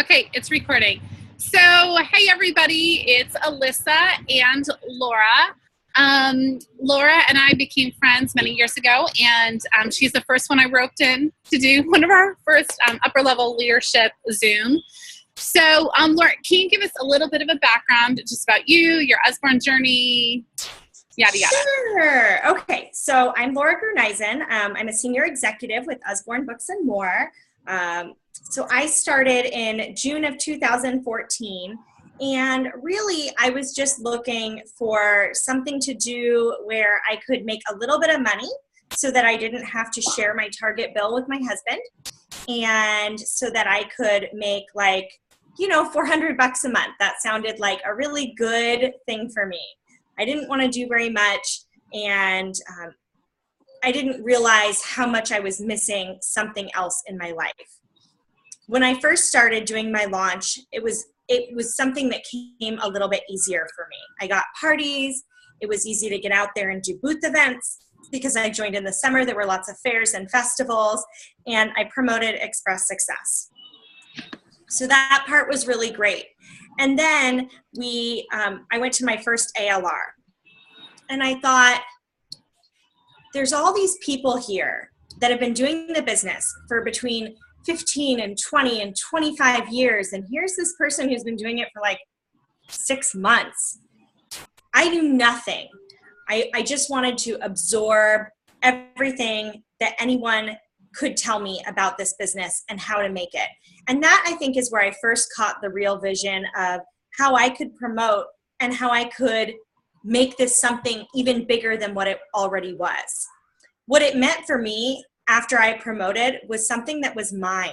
Okay, it's recording. So, hey everybody, it's Alyssa and Laura. Laura and I became friends many years ago, and she's the first one I roped in to do one of our first upper level leadership Zoom. So, Laura, can you give us a little bit of a background just about you, your Usborne journey, yada yada? Sure. Okay, so I'm Laura Grunesian. I'm a senior executive with Usborne Books and More. So I started in June of 2014, and really I was just looking for something to do where I could make a little bit of money so that I didn't have to share my Target bill with my husband, and so that I could make $400 a month. That sounded like a really good thing for me. I didn't want to do very much, and I didn't realize how much I was missing something else in my life. When I first started doing my launch, it was something that came a little bit easier for me. I got parties. It was easy to get out there and do booth events because I joined in the summer. There were lots of fairs and festivals, and I promoted Express Success. So that part was really great. And then I went to my first ALR, and I thought, there's all these people here that have been doing the business for between 15 and 20 and 25 years. And here's this person who's been doing it for like 6 months. I knew nothing. I just wanted to absorb everything that anyone could tell me about this business and how to make it. And that, I think, is where I first caught the real vision of how I could promote and how I could make this something even bigger than what it already was. What it meant for me after I promoted was something that was mine.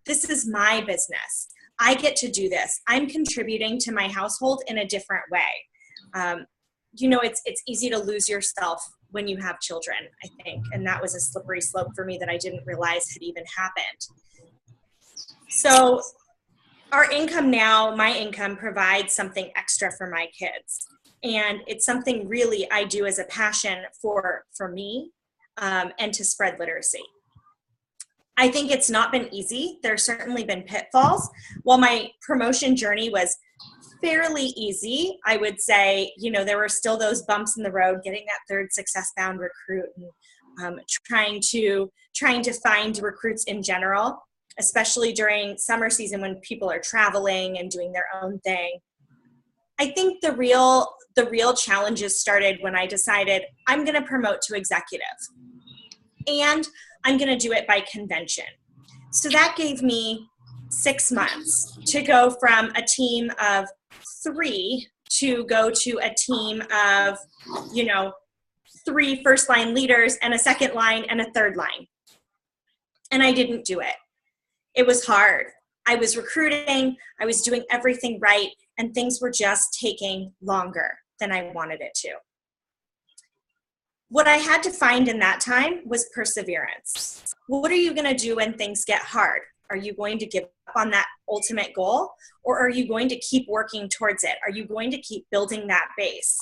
This is my business. I get to do this. I'm contributing to my household in a different way. It's easy to lose yourself when you have children, I think. And that was a slippery slope for me that I didn't realize had even happened. So our income now, my income, provides something extra for my kids. And it's something really I do as a passion for me and to spread literacy. I think it's not been easy. There's certainly been pitfalls. While my promotion journey was fairly easy, I would say, there were still those bumps in the road, getting that third Success Bound recruit, and trying to find recruits in general, especially during summer season when people are traveling and doing their own thing. I think the real challenges started when I decided I'm going to promote to executive, and I'm going to do it by convention. So that gave me 6 months to go from a team of 3 to go to a team of, 3 first line leaders and a second line and a third line. And I didn't do it. It was hard. I was recruiting, I was doing everything right, and things were just taking longer than I wanted it to. What I had to find in that time was perseverance. What are you going to do when things get hard? Are you going to give up on that ultimate goal, or are you going to keep working towards it? Are you going to keep building that base?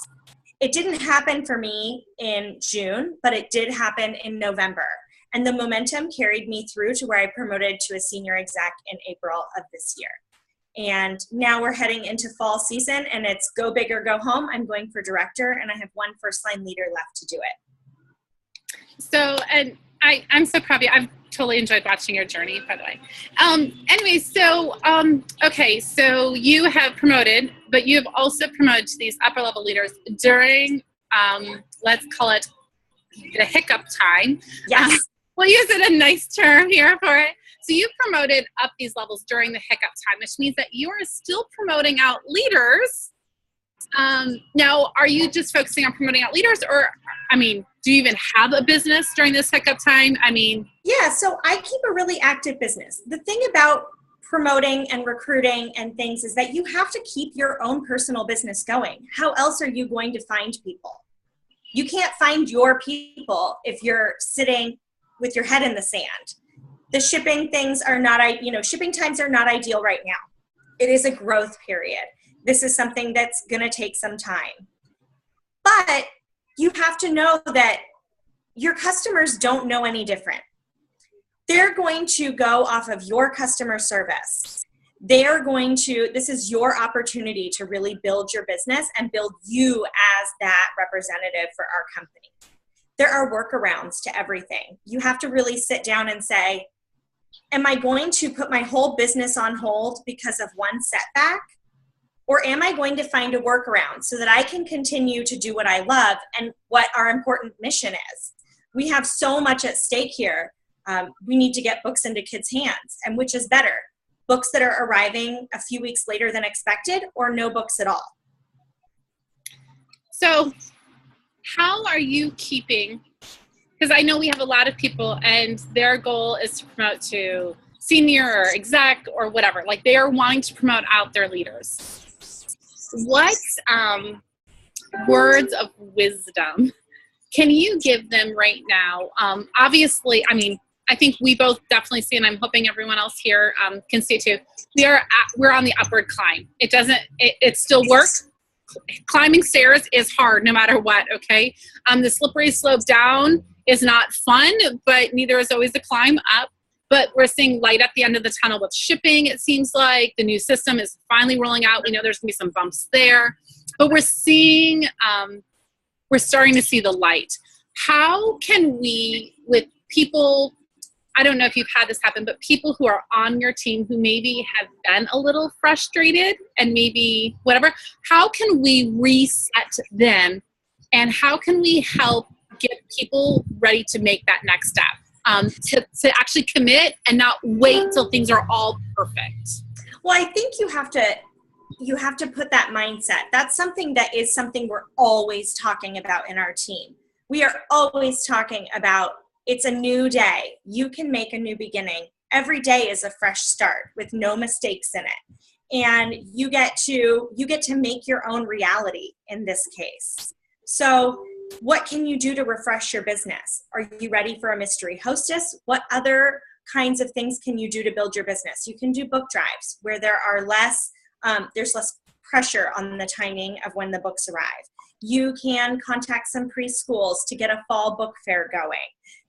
It didn't happen for me in June, but it did happen in November. And the momentum carried me through to where I promoted to a senior exec in April of this year. And now we're heading into fall season, and it's go big or go home. I'm going for director, and I have 1 first line leader left to do it. So, and I'm so proud of you. I've totally enjoyed watching your journey, by the way. Anyway, okay, so you have promoted, but you have also promoted to these upper level leaders during, let's call it the hiccup time. Yes. We'll use it a nice term here for it. So you promoted up these levels during the hiccup time, which means that you are still promoting out leaders. Now, are you just focusing on promoting out leaders, or, do you even have a business during this hiccup time? Yeah, so I keep a really active business. The thing about promoting and recruiting and things is that you have to keep your own personal business going. How else are you going to find people? You can't find your people if you're sitting with your head in the sand. The shipping things are not, shipping times are not ideal right now. It is a growth period. This is something that's going to take some time. But you have to know that your customers don't know any different. They're going to go off of your customer service. This is your opportunity to really build your business and build you as that representative for our company. There are workarounds to everything. You have to really sit down and say, am I going to put my whole business on hold because of one setback? Or am I going to find a workaround so that I can continue to do what I love and what our important mission is? We have so much at stake here. We need to get books into kids' hands. And which is better? Books that are arriving a few weeks later than expected, or no books at all? So how are you keeping, because I know we have a lot of people and their goal is to promote to senior or exec or whatever, like they are wanting to promote out their leaders. What words of wisdom can you give them right now? Obviously, I mean, I think we both definitely see, and I'm hoping everyone else here can see too, we're on the upward climb. It still works. Climbing stairs is hard no matter what, okay? The slippery slope down is not fun, but neither is always the climb up. But we're seeing light at the end of the tunnel with shipping, it seems like. The new system is finally rolling out. We know there's going to be some bumps there. But we're seeing, we're starting to see the light. How can we, with people, I don't know if you've had this happen, but people who are on your team who maybe have been a little frustrated and maybe whatever, how can we reset them and how can we help get people ready to make that next step, to actually commit and not wait till things are all perfect? Well, I think you have to put that mindset. That's something we're always talking about in our team. We are always talking about, it's a new day. You can make a new beginning. Every day is a fresh start with no mistakes in it. And you get to make your own reality in this case. So what can you do to refresh your business? Are you ready for a mystery hostess? What other kinds of things can you do to build your business? You can do book drives where there's less pressure on the timing of when the books arrive. You can contact some preschools to get a fall book fair going.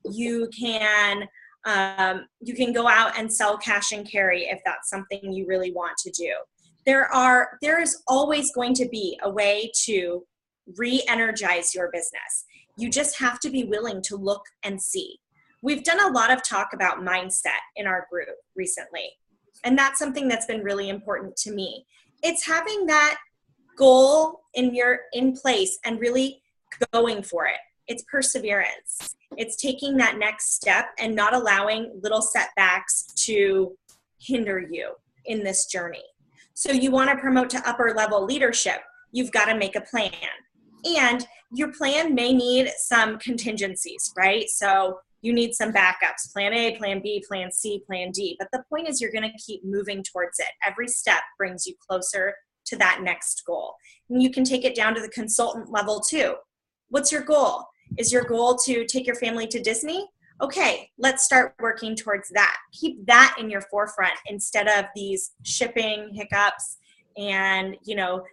You can go out and sell cash and carry if that's something you really want to do. There is always going to be a way to re-energize your business. You just have to be willing to look and see. We've done a lot of talk about mindset in our group recently, and that's something that's been really important to me. It's having that goal in place and really going for it. It's perseverance. It's taking that next step and not allowing little setbacks to hinder you in this journey. So you want to promote to upper level leadership, you've got to make a plan. And your plan may need some contingencies, right? So you need some backups, plan A, plan B, plan C, plan D. But the point is you're going to keep moving towards it. Every step brings you closer to that next goal. And you can take it down to the consultant level too. What's your goal? Is your goal to take your family to Disney? Okay, let's start working towards that. Keep that in your forefront instead of these shipping hiccups and,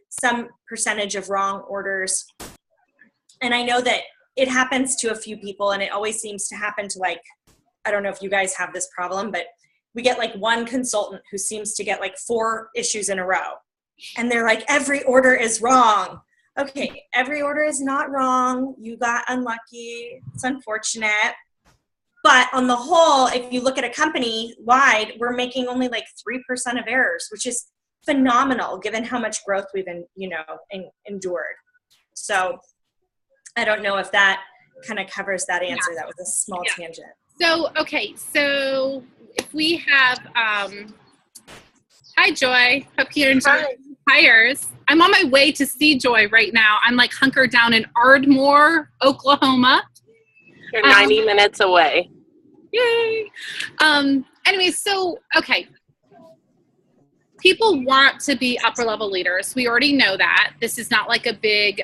some percentage of wrong orders. And I know that it happens to a few people, and it always seems to happen to, I don't know if you guys have this problem, but we get one consultant who seems to get 4 issues in a row. And they're like, every order is wrong. Okay, every order is not wrong. You got unlucky. It's unfortunate. But on the whole, if you look at a company wide, we're making only 3% of errors, which is phenomenal given how much growth we've endured. So I don't know if that kind of covers that answer. Yeah. That was a small tangent. So, okay. So if we have, hi, Joy. Hope you enjoy hires. I'm on my way to see Joy right now. I'm hunkered down in Ardmore, Oklahoma. You're 90 minutes away. Yay. Anyway, so, okay. People want to be upper level leaders. We already know that. This is not a big,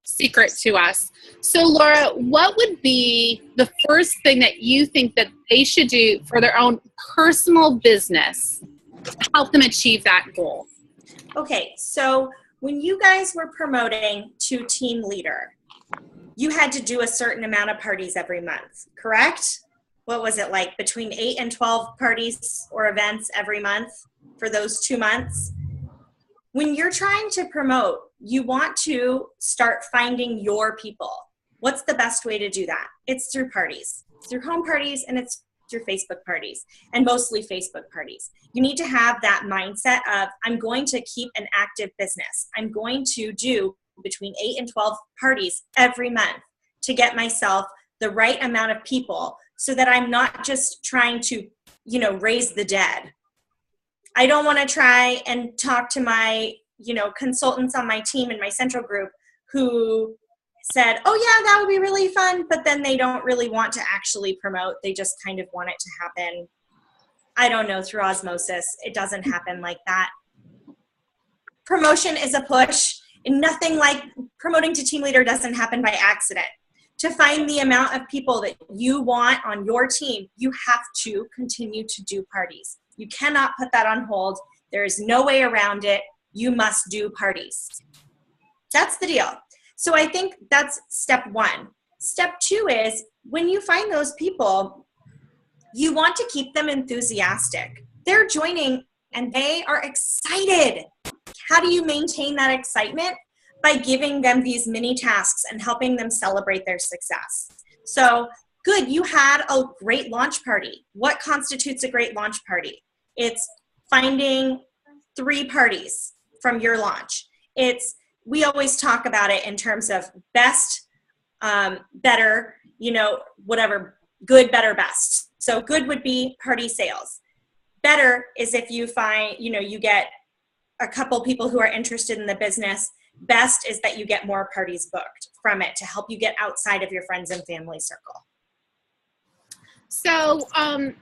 secret to us. So, Laura, what would be the first thing that you think that they should do for their own personal business to help them achieve that goal? Okay, so when you guys were promoting to team leader, you had to do a certain amount of parties every month, correct? what was it, like between 8 and 12 parties or events every month for those 2 months. When you're trying to promote, you want to start finding your people. What's the best way to do that? It's through parties. It's through home parties, and it's through Facebook parties, and mostly Facebook parties. You need to have that mindset of, I'm going to keep an active business. I'm going to do between 8 and 12 parties every month to get myself the right amount of people, so that I'm not just trying to, raise the dead. I don't want to try and talk to my, consultants on my team in my central group who said, oh yeah, that would be really fun, but then they don't really want to actually promote. They just kind of want it to happen, I don't know, through osmosis. It doesn't happen like that. Promotion is a push, and nothing like promoting to team leader doesn't happen by accident. To find the amount of people that you want on your team, you have to continue to do parties. You cannot put that on hold. There is no way around it. You must do parties. That's the deal. So I think that's step 1. Step 2 is, when you find those people, you want to keep them enthusiastic. They're joining and they are excited. How do you maintain that excitement? By giving them these mini tasks and helping them celebrate their success. So, good, you had a great launch party. What constitutes a great launch party? It's finding 3 parties from your launch. We always talk about it in terms of best, better, whatever, good, better, best. So good would be party sales. Better is if you find, you get a couple people who are interested in the business. Best is that you get more parties booked from it to help you get outside of your friends and family circle. So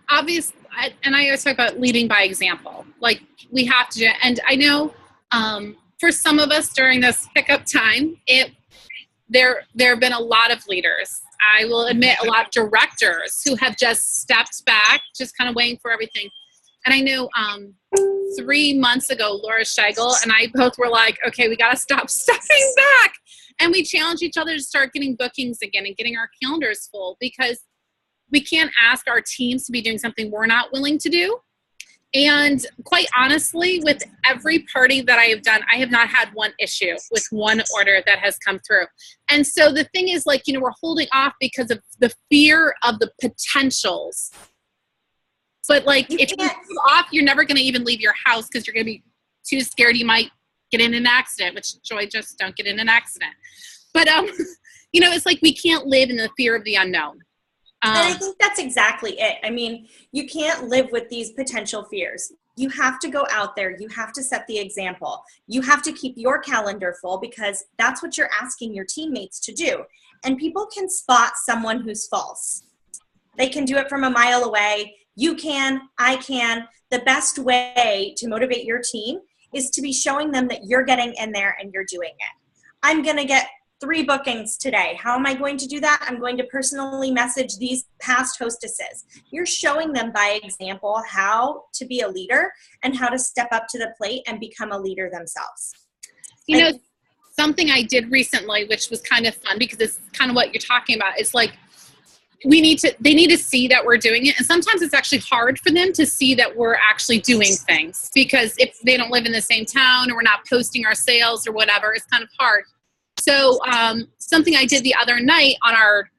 obviously, and I always talk about leading by example. Like, we have to, and I know for some of us during this hiccup time, there have been a lot of leaders. I will admit, a lot of directors who have just stepped back, just kind of waiting for everything. And I know 3 months ago, Laura Scheigel and I both were like, okay, we got to stop stepping back. And we challenged each other to start getting bookings again and getting our calendars full, because we can't ask our teams to be doing something we're not willing to do. And quite honestly, with every party that I have done, I have not had one issue with one order that has come through. And so the thing is, like, we're holding off because of the fear of the potentials. But like, if you hold off, you're never going to even leave your house because you're going to be too scared you might get in an accident, which, Joy, just don't get in an accident. But, it's like, we can't live in the fear of the unknown. And I think that's exactly it. I mean, you can't live with these potential fears. You have to go out there. You have to set the example. You have to keep your calendar full, because that's what you're asking your teammates to do. And people can spot someone who's false. They can do it from a mile away. You can, I can. The best way to motivate your team is to be showing them that you're getting in there and you're doing it. I'm going to get 3 bookings today. How am I going to do that? I'm going to personally message these past hostesses. You're showing them by example how to be a leader and how to step up to the plate and become a leader themselves. Something I did recently, which was kind of fun, because it's kind of what you're talking about. It's like, they need to see that we're doing it. And sometimes it's actually hard for them to see that we're actually doing things, because if they don't live in the same town or we're not posting our sales or whatever, it's kind of hard. So something I did the other night on our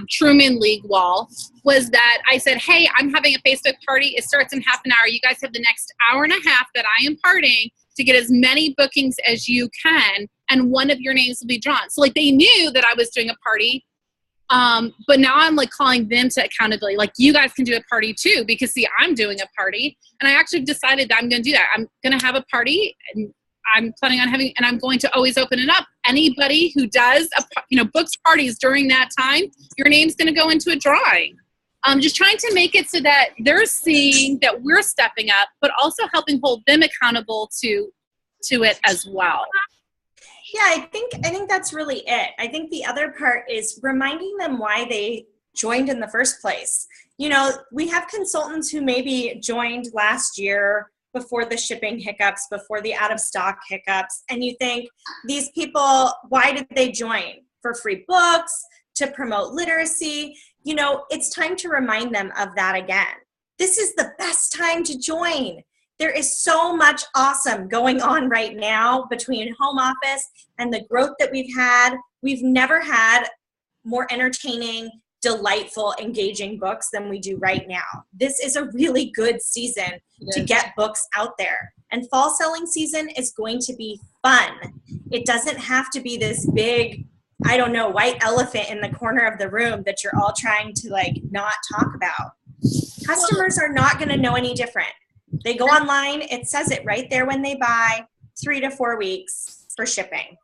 Truman League wall was that I said, hey, I'm having a Facebook party. It starts in half an hour. You guys have the next hour and a half that I am partying to get as many bookings as you can, and one of your names will be drawn. So like, they knew that I was doing a party. But now I'm like calling them to accountability. Like, you guys can do a party too, because see, I'm doing a party, and I actually decided that I'm going to do that. I'm going to have a party, and I'm planning on having, and I'm going to always open it up. Anybody who does, books parties during that time, your name's going to go into a drawing. Just trying to make it so that they're seeing that we're stepping up, but also helping hold them accountable to it as well. Yeah, I think that's really it. I think the other part is reminding them why they joined in the first place. We have consultants who maybe joined last year before the shipping hiccups, before the out of stock hiccups. And you think, these people, why did they join? For free books, to promote literacy? you know, it's time to remind them of that again. This is the best time to join. There is so much awesome going on right now between home office and the growth that we've had. We've never had more entertaining, delightful, engaging books than we do right now. This is a really good season to get books out there. And fall selling season is going to be fun. It doesn't have to be this big, I don't know, white elephant in the corner of the room that you're all trying to like not talk about. Customers are not going to know any different. They go online, it says it right there when they buy, 3 to 4 weeks for shipping.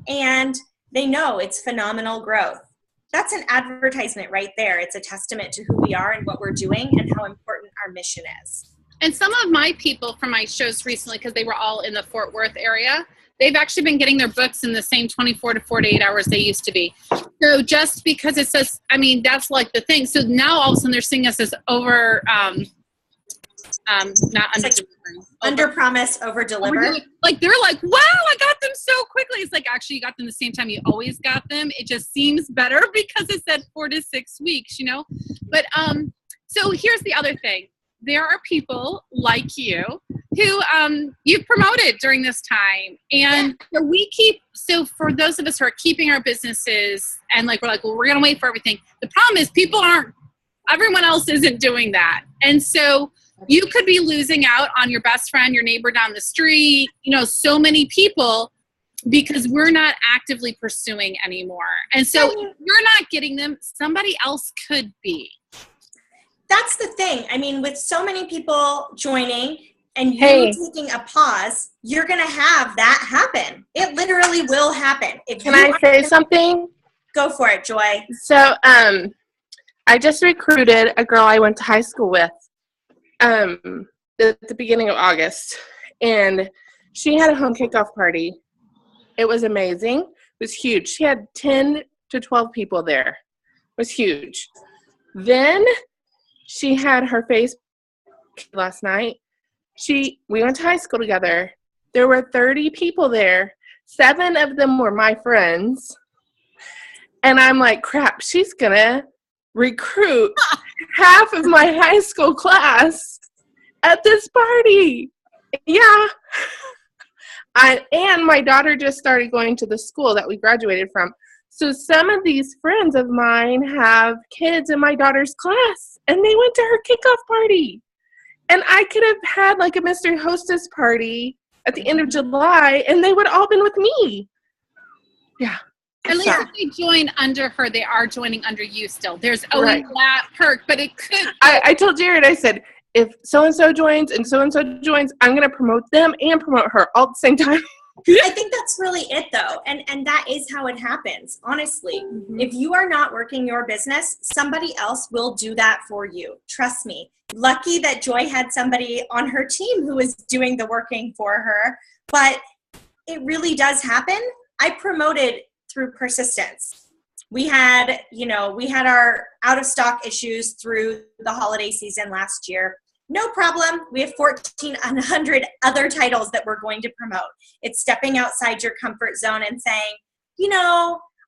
And they know it's phenomenal growth. That's an advertisement right there. It's a testament to who we are and what we're doing and how important our mission is. And some of my people from my shows recently, because they were all in the Fort Worth area, they've actually been getting their books in the same 24 to 48 hours they used to be. So just because it says, I mean, that's like the thing. So now all of a sudden they're seeing us as over, not under, like under promise, over deliver. Like they're like, wow, I got them so quickly. It's like, actually you got them the same time you always got them. It just seems better because it said 4 to 6 weeks, you know? But, so here's the other thing. There are people like you who you've promoted during this time. And so for those of us who are keeping our businesses and like, we're like, well, we're going to wait for everything. The problem is everyone else isn't doing that. And so you could be losing out on your best friend, your neighbor down the street, you know, so many people because we're not actively pursuing anymore. And so if you're not getting them, somebody else could be. That's the thing. I mean, with so many people joining and you taking a pause, you're going to have that happen. It literally will happen. Can I say something? Go for it, Joy. So, I just recruited a girl I went to high school with at the beginning of August, and she had a home kickoff party. It was amazing. It was huge. She had 10 to 12 people there. It was huge. Then she had her face last night. We went to high school together. There were 30 people there. 7 of them were my friends. And I'm like, crap, she's going to recruit half of my high school class at this party. Yeah. And my daughter just started going to the school that we graduated from. So some of these friends of mine have kids in my daughter's class, and they went to her kickoff party. And I could have had like a mystery hostess party at the end of July, and they would all been with me. Yeah. At least if they join under her, they are joining under you still. There's always that perk, but it could. I told Jared, I said, if so-and-so joins and so-and-so joins, I'm going to promote them and promote her all at the same time. I think that's really it, though. And that is how it happens, honestly. Mm-hmm. If you are not working your business, somebody else will do that for you. Trust me. Lucky that Joy had somebody on her team who was doing the working for her. But it really does happen. I promoted through persistence. We had our out of stock issues through the holiday season last year. No problem. We have 1,400 other titles that we're going to promote. It's stepping outside your comfort zone and saying,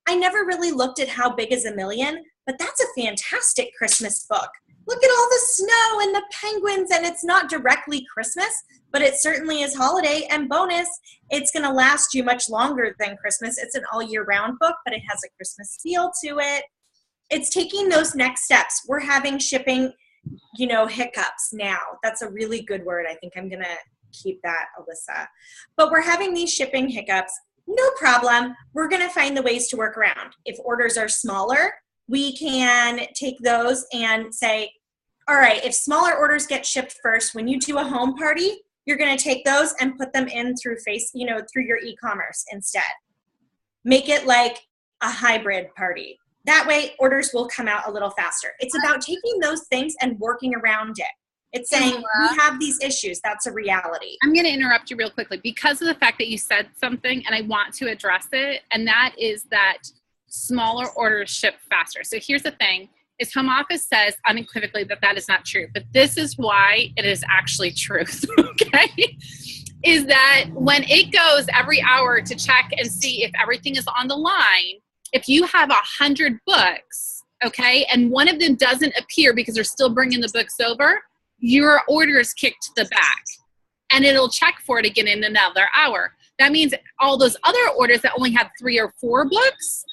I never really looked at How Big is a Million, but that's a fantastic Christmas book. Look at all the snow and the penguins, and it's not directly Christmas, but it certainly is holiday. And bonus, it's going to last you much longer than Christmas. It's an all year round book, but it has a Christmas feel to it. It's taking those next steps. We're having shipping, hiccups now. That's a really good word. I think I'm going to keep that, Alyssa. But we're having these shipping hiccups. No problem. We're going to find the ways to work around. If orders are smaller, we can take those and say, all right, if smaller orders get shipped first, when you do a home party, you're going to take those and put them in through through your e-commerce instead. Make it like a hybrid party. That way orders will come out a little faster. It's about taking those things and working around it. It's saying we have these issues. That's a reality. I'm going to interrupt you real quickly because of the fact that you said something and I want to address it. And that is that smaller orders ship faster. So here's the thing, is home office says unequivocally that is not true, but this is why it is actually truth, okay? Is that when it goes every hour to check and see if everything is on the line, if you have 100 books okay, and one of them doesn't appear because they're still bringing the books over, your order is kicked to the back, and it'll check for it again in another hour. That means all those other orders that only had 3 or 4 books,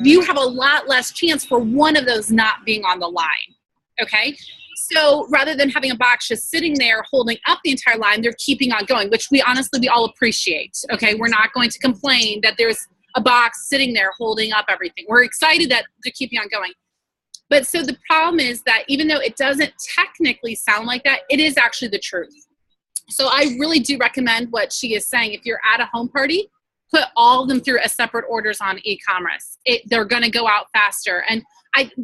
you have a lot less chance for one of those not being on the line, okay? So rather than having a box just sitting there holding up the entire line, they're keeping on going, which we all appreciate, okay? We're not going to complain that there's a box sitting there holding up everything. We're excited that they're keeping on going. But so the problem is that even though it doesn't technically sound like that, it is actually the truth. So I really do recommend what she is saying. If you're at a home party, put all of them through as separate orders on e-commerce. They're going to go out faster. And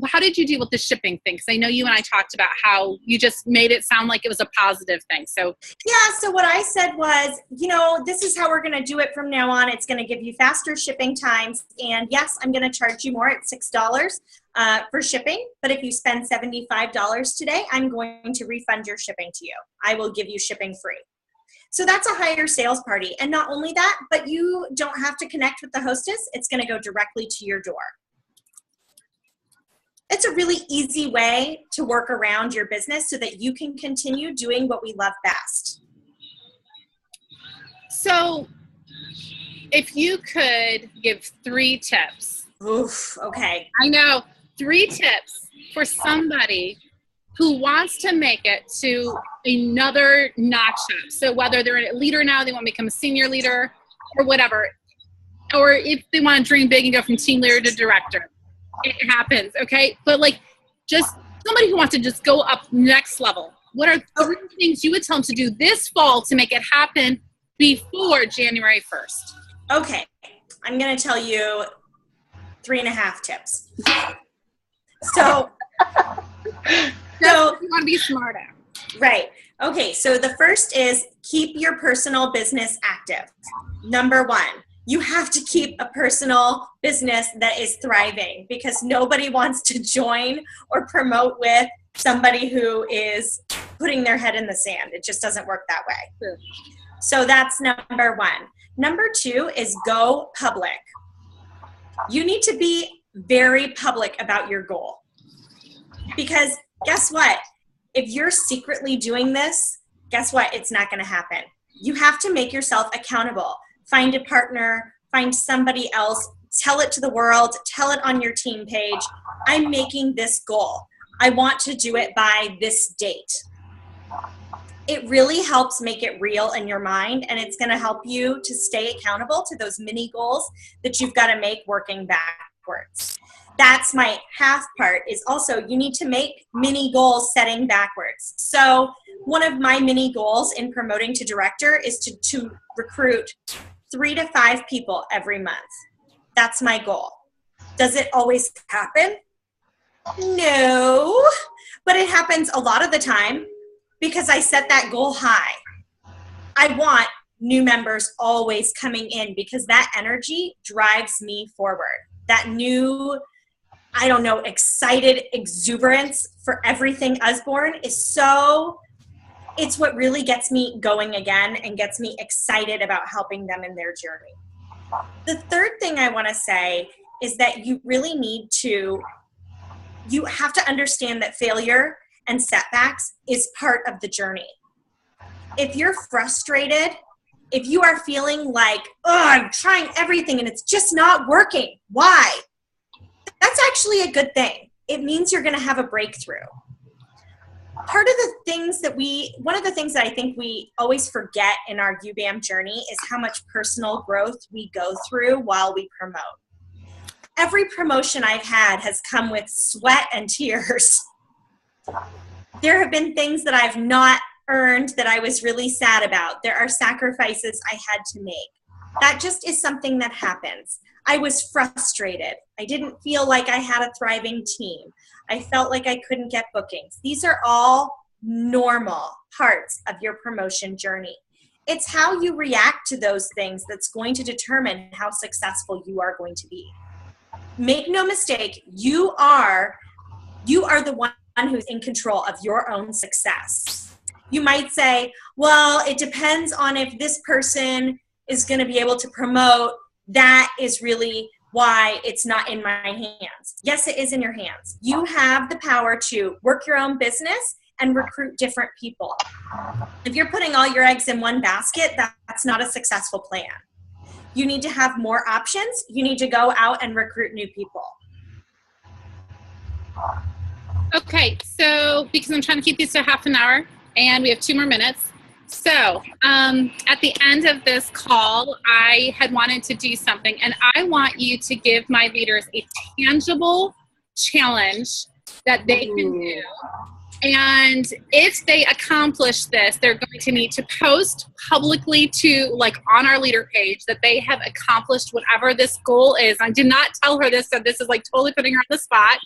how did you deal with the shipping thing? Because I know you and I talked about how you just made it sound like it was a positive thing. So yeah, so what I said was, this is how we're going to do it from now on. It's going to give you faster shipping times. And yes, I'm going to charge you more at $6 for shipping. But if you spend $75 today, I'm going to refund your shipping to you. I will give you shipping free. So that's a higher sales party. And not only that, but you don't have to connect with the hostess. It's going to go directly to your door. It's a really easy way to work around your business so that you can continue doing what we love best. So if you could give 3 tips. Oof, okay. I know, 3 tips for somebody who wants to make it to another notch up. So whether they're a leader now, they want to become a senior leader or whatever, or if they want to dream big and go from team leader to director, it happens, okay? But like just somebody who wants to just go up next level, what are 3 things you would tell them to do this fall to make it happen before January 1st? Okay, I'm going to tell you 3.5 tips. So you want to be smarter. Right. Okay, so the first is keep your personal business active. Number 1, you have to keep a personal business that is thriving because nobody wants to join or promote with somebody who is putting their head in the sand. It just doesn't work that way. Sure. So that's number 1. Number 2 is go public. You need to be very public about your goal. Because guess what? If you're secretly doing this, guess what? It's not going to happen. You have to make yourself accountable. Find a partner, find somebody else, tell it to the world, tell it on your team page. I'm making this goal. I want to do it by this date. It really helps make it real in your mind, and it's going to help you to stay accountable to those mini goals that you've got to make working backwards. That's my half part, is also you need to make mini goals setting backwards. So one of my mini goals in promoting to director is to recruit 3 to 5 people every month. That's my goal. Does it always happen? No, but it happens a lot of the time because I set that goal high. I want new members always coming in because that energy drives me forward. That new, excited exuberance for everything Usborne is it's what really gets me going again and gets me excited about helping them in their journey. The third thing I want to say is that you really you have to understand that failure and setbacks is part of the journey. If you're frustrated, if you are feeling like, I'm trying everything and it's just not working, why? That's actually a good thing. It means you're going to have a breakthrough. One of the things that I think we always forget in our UBAM journey is how much personal growth we go through while we promote. Every promotion I've had has come with sweat and tears. There have been things that I've not earned that I was really sad about. There are sacrifices I had to make. That just is something that happens. I was frustrated. I didn't feel like I had a thriving team. I felt like I couldn't get bookings. These are all normal parts of your promotion journey. It's how you react to those things that's going to determine how successful you are going to be. Make no mistake, you are the one who's in control of your own success. You might say, well, it depends on if this person is going to be able to promote. That is really why it's not in my hands. Yes, it is in your hands. You have the power to work your own business and recruit different people. If you're putting all your eggs in one basket, that's not a successful plan. You need to have more options. You need to go out and recruit new people. Okay, so because I'm trying to keep these to half an hour and we have 2 more minutes. So at the end of this call, I had wanted to do something, and I want you to give my leaders a tangible challenge that they can do. And if they accomplish this, they're going to need to post publicly to, like, on our leader page that they have accomplished whatever this goal is. I did not tell her this, so this is like totally putting her on the spot.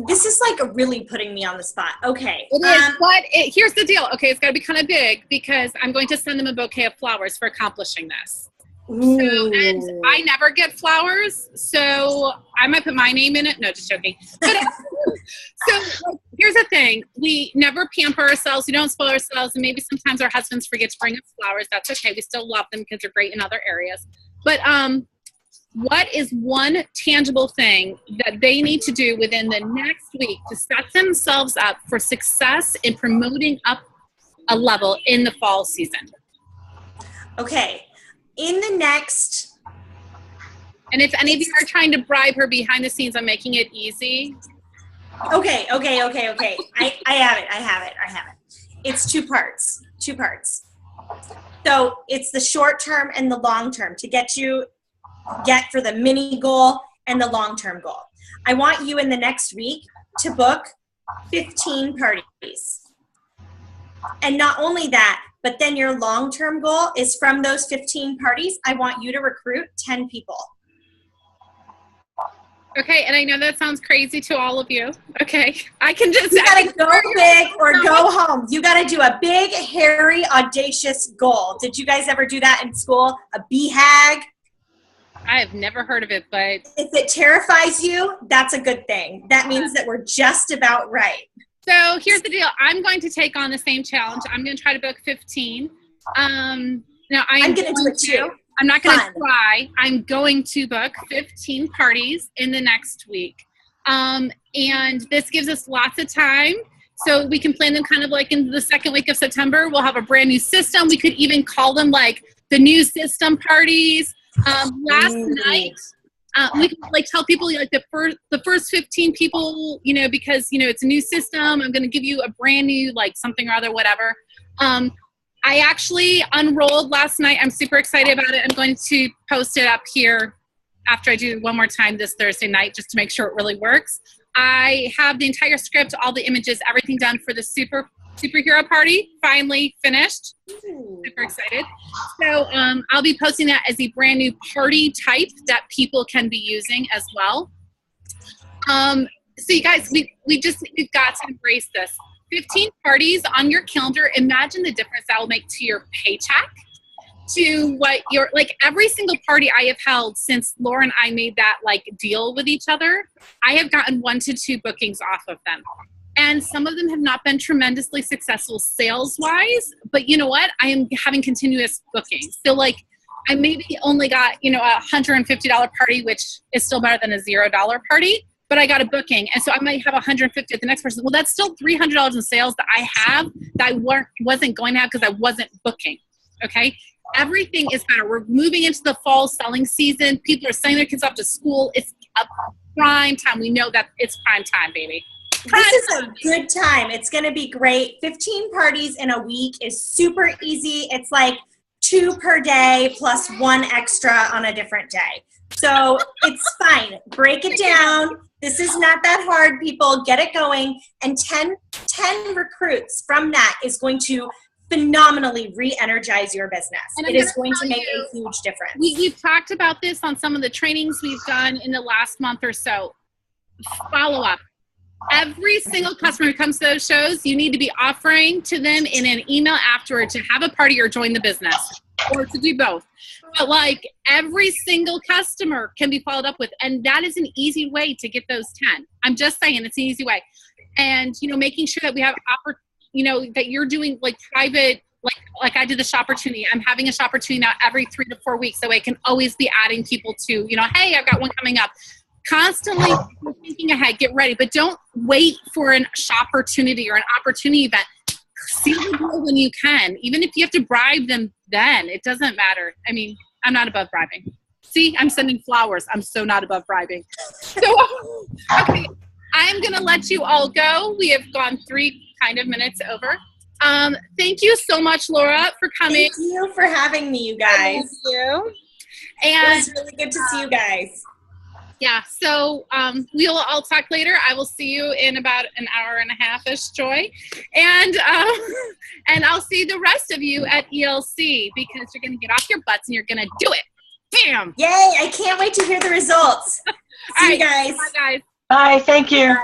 This is like really putting me on the spot. Okay. It is, but here's the deal. Okay, it's got to be kind of big because I'm going to send them a bouquet of flowers for accomplishing this. So, and I never get flowers, so I might put my name in it. No, just joking. But, so like, here's the thing. We never pamper ourselves. We don't spoil ourselves. And maybe sometimes our husbands forget to bring us flowers. That's okay. We still love them because they're great in other areas. But what is one tangible thing that they need to do within the next week to set themselves up for success in promoting up a level in the fall season? Okay. In the next, and if any of you are trying to bribe her behind the scenes, I'm making it easy. Okay. I have it. It's 2 parts. So it's the short term and the long term to get for the mini goal and the long term goal. I want you in the next week to book 15 parties. And not only that, but then your long-term goal is from those 15 parties, I want you to recruit 10 people. Okay, and I know that sounds crazy to all of you. Okay, I can just... You got to go big or go home. You got to do a big, hairy, audacious goal. Did you guys ever do that in school? A BHAG? I have never heard of it, but... If it terrifies you, that's a good thing. That means that we're just about right. So here's the deal. I'm going to take on the same challenge. I'm going to try to book 15. I'm going to do it too. I'm not going to try. I'm going to book 15 parties in the next week. And this gives us lots of time. So we can plan them kind of like in the second week of September. We'll have a brand new system. We could even call them like the new system parties. Last night, we can like tell people like the first 15 people, because it's a new system. I'm going to give you a brand new like something or other, whatever. I actually unrolled last night. I'm super excited about it. I'm going to post it up here after I do it one more time this Thursday night just to make sure it really works. I have the entire script, all the images, everything done for the superhero party, finally finished. Super excited. So I'll be posting that as a brand new party type that people can be using as well. So you guys, we've got to embrace this. 15 parties on your calendar. Imagine the difference that will make to your paycheck, to what your, like every single party I have held since Laura and I made that like deal with each other, I have gotten 1 to 2 bookings off of them. And some of them have not been tremendously successful sales-wise, but you know what? I am having continuous bookings. So like I maybe only got, a $150 party, which is still better than a $0 party, but I got a booking. And so I might have 150 at the next person. Well, that's still $300 in sales that I have that I wasn't going to have because I wasn't booking. Okay. Everything is better. We're moving into the fall selling season. People are sending their kids off to school. It's a prime time. We know that it's prime time, baby. This is a good time. It's going to be great. 15 parties in a week is super easy. It's like 2 per day plus 1 extra on a different day. So it's fine. Break it down. This is not that hard, people. Get it going. And 10 recruits from that is going to phenomenally re-energize your business. It is going to make a huge difference. We've talked about this on some of the trainings we've done in the last month or so. Follow up. Every single customer who comes to those shows, you need to be offering to them in an email afterward to have a party or join the business, or to do both. But like every single customer can be followed up with, and that is an easy way to get those 10. I'm just saying it's an easy way. And, making sure that we have, that you're doing like private like I did the Shoppertunity. I'm having a Shoppertunity now every 3 to 4 weeks, so I can always be adding people to, you know, hey, I've got one coming up. Constantly thinking ahead, get ready, but don't wait for an Shoppertunity or an opportunity event. See the deal when you can, even if you have to bribe them. Then it doesn't matter. I mean, I'm not above bribing. See, I'm sending flowers. I'm so not above bribing. So, okay, I'm gonna let you all go. We have gone 3 kind of minutes over. Thank you so much, Laura, for coming. Thank you for having me, you guys. Thank you. It And was really good to see you guys. yeah, so we'll all talk later. I will see you in about an hour and a half-ish, Joy. And I'll see the rest of you at ELC, because you're going to get off your butts and you're going to do it. Bam! Yay, I can't wait to hear the results. See you guys. Bye, guys. Bye. Thank you.